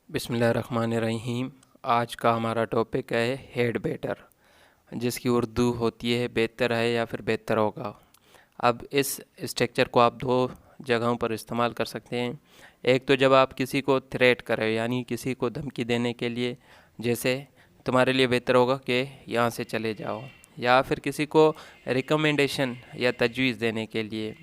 बिस्मिल्लाहिर्रहमानिर्रहीम। आज का हमारा टॉपिक है हेड बेटर, जिसकी उर्दू होती है बेहतर है या फिर बेहतर होगा। अब इस स्ट्रक्चर को आप दो जगहों पर इस्तेमाल कर सकते हैं। एक तो जब आप किसी को थ्रेट करें, यानी किसी को धमकी देने के लिए, जैसे तुम्हारे लिए बेहतर होगा कि यहाँ से चले जाओ, या फिर किसी को रिकमेंडेशन या तजवीज़ देने के लिए,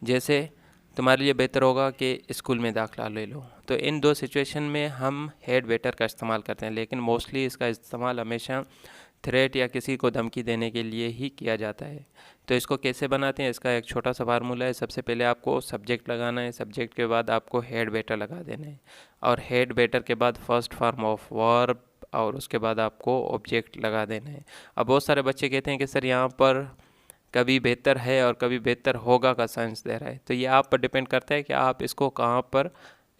जैसे तुम्हारे लिए बेहतर होगा कि स्कूल में दाखिला ले लो। तो इन दो सिचुएशन में हम हेड बेटर का इस्तेमाल करते हैं, लेकिन मोस्टली इसका इस्तेमाल हमेशा थ्रेट या किसी को धमकी देने के लिए ही किया जाता है। तो इसको कैसे बनाते हैं, इसका एक छोटा सा फार्मूला है। सबसे पहले आपको सब्जेक्ट लगाना है, सब्जेक्ट के बाद आपको हेड बेटर लगा देना है, और हेड बेटर के बाद फर्स्ट फॉर्म ऑफ वर्ब, और उसके बाद आपको ऑब्जेक्ट लगा देना है। अब बहुत सारे बच्चे कहते हैं कि सर यहाँ पर कभी बेहतर है और कभी बेहतर होगा का सेंस दे रहा है। तो ये आप पर डिपेंड करता है कि आप इसको कहाँ पर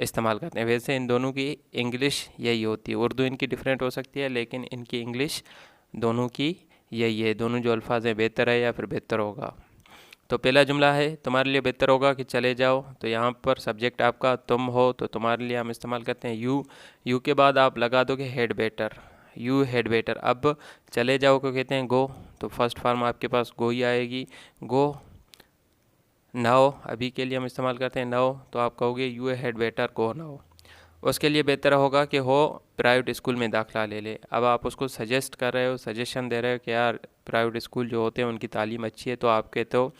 इस्तेमाल करते हैं। वैसे इन दोनों की इंग्लिश यही होती है। उर्दू इनकी डिफरेंट हो सकती है, लेकिन इनकी इंग्लिश दोनों की यही है। दोनों जो अल्फाज हैं, बेहतर है या फिर बेहतर होगा। तो पहला जुमला है, तुम्हारे लिए बेहतर होगा कि चले जाओ। तो यहाँ पर सब्जेक्ट आपका तुम हो, तो तुम्हारे लिए हम इस्तेमाल करते हैं यू। यू के बाद आप लगा दोगे head better, you head better. अब चले जाओ को कहते हैं गो, तो फर्स्ट फॉर्म आपके पास गो ही आएगी, गो। नाउ अभी के लिए हम इस्तेमाल करते हैं नाउ, तो आप कहोगे you head better go now. उसके लिए बेहतर होगा कि हो प्राइवेट स्कूल में दाखिला ले ले। अब आप उसको सजेस्ट कर रहे हो, सजेशन दे रहे हो कि यार प्राइवेट स्कूल जो होते हैं उनकी तालीम अच्छी है, तो आपके तो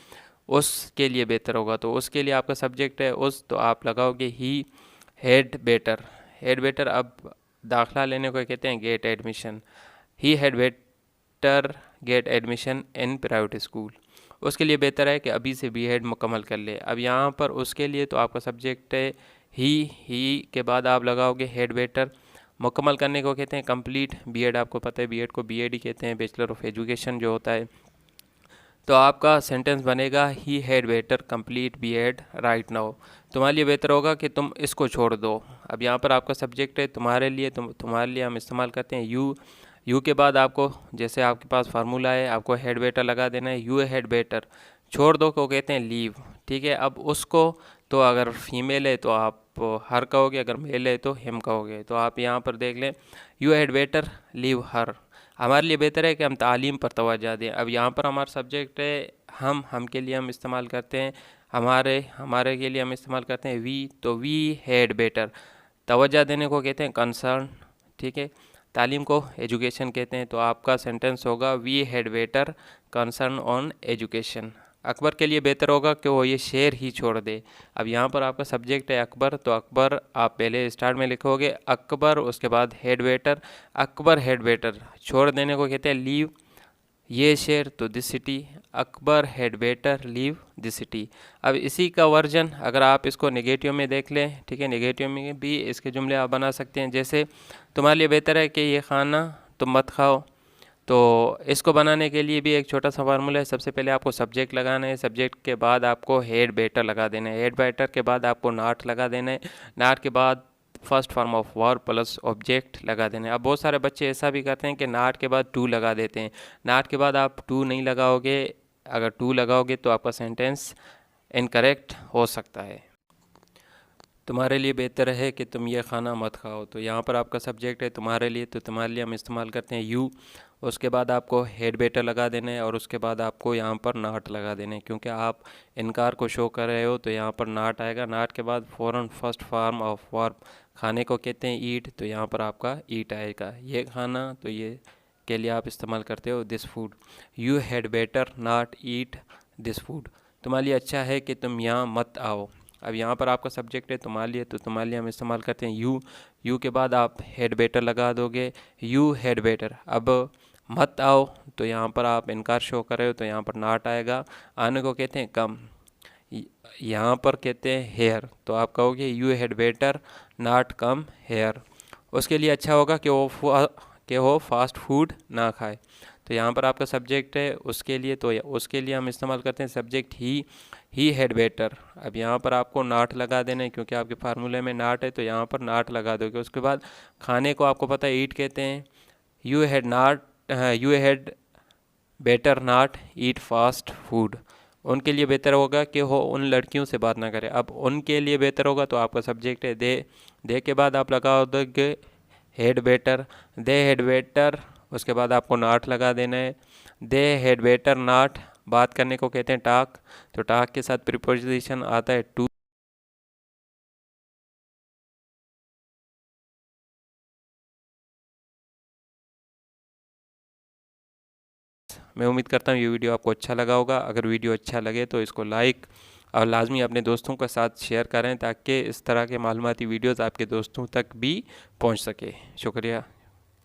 उसके लिए बेहतर होगा। तो उसके लिए आपका सब्जेक्ट है उस, तो आप लगाओगे ही हेड बेटर, हेड बेटर। अब दाखिला लेने को कहते हैं get admission, he had better get admission in private school. उसके लिए बेहतर है कि अभी से बीएड मुकम्मल कर ले। अब यहाँ पर उसके लिए तो आपका सब्जेक्ट है ही के बाद आप लगाओगे हेड बेटर। मुकम्मल करने को कहते हैं कंप्लीट बीएड। आपको पता है बीएड को बीएड ही कहते हैं, बैचलर ऑफ एजुकेशन जो होता है। तो आपका सेंटेंस बनेगा he had better complete BEd right now. तुम्हारे लिए बेहतर होगा कि तुम इसको छोड़ दो। अब यहाँ पर आपका सब्जेक्ट है तुम्हारे लिए, तुम्हारे लिए हम इस्तेमाल करते हैं यू। यू के बाद आपको, जैसे आपके पास फार्मूला है, आपको हेड बेटर लगा देना है। यू हेड बेटर, छोड़ दो को कहते हैं लीव। ठीक है, अब उसको तो अगर फीमेल है तो आप हर कहोगे, अगर मेल है तो हिम कहोगे। तो आप यहाँ पर देख लें, you had better leave her. हमारे लिए बेहतर है कि हम तालीम पर तवज्जो दें। अब यहाँ पर हमारा सब्जेक्ट है हम के लिए हम इस्तेमाल करते हैं हमारे, हमारे के लिए हम इस्तेमाल करते हैं वी। तो वी हैड बेटर, तवज्जो देने को कहते हैं कंसर्न। ठीक है, तालीम को एजुकेशन कहते हैं। तो आपका सेंटेंस होगा we had better concern on education. Akbar के लिए बेहतर होगा कि वो ये शेर ही छोड़ दे। अब यहाँ पर आपका सब्जेक्ट है अकबर, तो अकबर आप पहले स्टार्ट में लिखोगे अकबर, उसके बाद head waiter. Akbar head waiter, छोड़ देने को कहते हैं लीव ये शेर, तो this city. Akbar had better leave this city. अब इसी का वर्जन अगर आप इसको नेगेटिव में देख लें, ठीक है, नेगेटिव में भी इसके जुमले आप बना सकते हैं। जैसे तुम्हारे लिए बेहतर है कि ये खाना तुम मत खाओ। तो इसको बनाने के लिए भी एक छोटा सा फार्मूला है। सबसे पहले आपको सब्जेक्ट लगाना है, सब्जेक्ट के बाद आपको हेड बेटर लगा देना है, हेड बेटर के बाद आपको नाट लगा देना है, नाट के बाद first form of verb plus object लगा देना है। अब बहुत सारे बच्चे ऐसा भी करते हैं कि नाट के बाद टू लगा देते हैं। नाट के बाद आप टू नहीं लगाओगे, अगर टू लगाओगे तो आपका सेंटेंस इनकरेक्ट हो सकता है। तुम्हारे लिए बेहतर है कि तुम ये खाना मत खाओ। तो यहाँ पर आपका सब्जेक्ट है तुम्हारे लिए, तो तुम्हारे लिए हम इस्तेमाल करते हैं यू। उसके बाद आपको हेड बेटर लगा देना है, और उसके बाद आपको यहाँ पर नाट लगा देना है, क्योंकि आप इनकार को शो कर रहे हो। तो यहाँ पर नाट आएगा, नाट के बाद फ़ौरन फर्स्ट फॉर्म ऑफ वर्ब, खाने को कहते हैं ईट, तो यहाँ पर आपका ईट आएगा। ये खाना, तो ये के लिए आप इस्तेमाल करते हो this food. You had better not eat this food, तुम्हारे लिए अच्छा है कि तुम यहाँ मत आओ। अब यहाँ पर आपका सब्जेक्ट है तुम्हारे लिए, तो तुम्हारे लिए हम इस्तेमाल करते हैं यू। यू के बाद आप हेड बेटर लगा दोगे, यू हेड बेटर। अब मत आओ, तो यहाँ पर आप इनकार शो कर रहे हो, तो यहाँ पर नॉट आएगा। आने को कहते हैं कम, यहाँ पर कहते हैं हेयर, तो आप कहोगे you head better not come here. उसके लिए अच्छा होगा कि वो फास्ट फूड ना खाए। तो यहाँ पर आपका सब्जेक्ट है उसके लिए, तो उसके लिए हम इस्तेमाल करते हैं सब्जेक्ट ही हैड बेटर। अब यहाँ पर आपको नाट लगा देना है, क्योंकि आपके फार्मूले में नाट है, तो यहाँ पर नाट लगा दोगे। उसके बाद खाने को आपको पता है ईट कहते हैं। You had better not eat fast food. उनके लिए बेहतर होगा कि वो उन लड़कियों से बात ना करें। अब उनके लिए बेहतर होगा, तो आपका सब्जेक्ट है दे के बाद आप लगा दोगे हेड बेटर, दे हेड बेटर, उसके बाद आपको नॉट लगा देना है। दे हेड बेटर नॉट, बात करने को कहते हैं टॉक, तो टॉक के साथ प्रीपोजिशन आता है टू। मैं उम्मीद करता हूँ ये वीडियो आपको अच्छा लगा होगा। अगर वीडियो अच्छा लगे तो इसको लाइक और लाजमी अपने दोस्तों के साथ शेयर करें ताकि इस तरह के मालूमाती वीडियोज़ आपके दोस्तों तक भी पहुँच सके। शुक्रिया।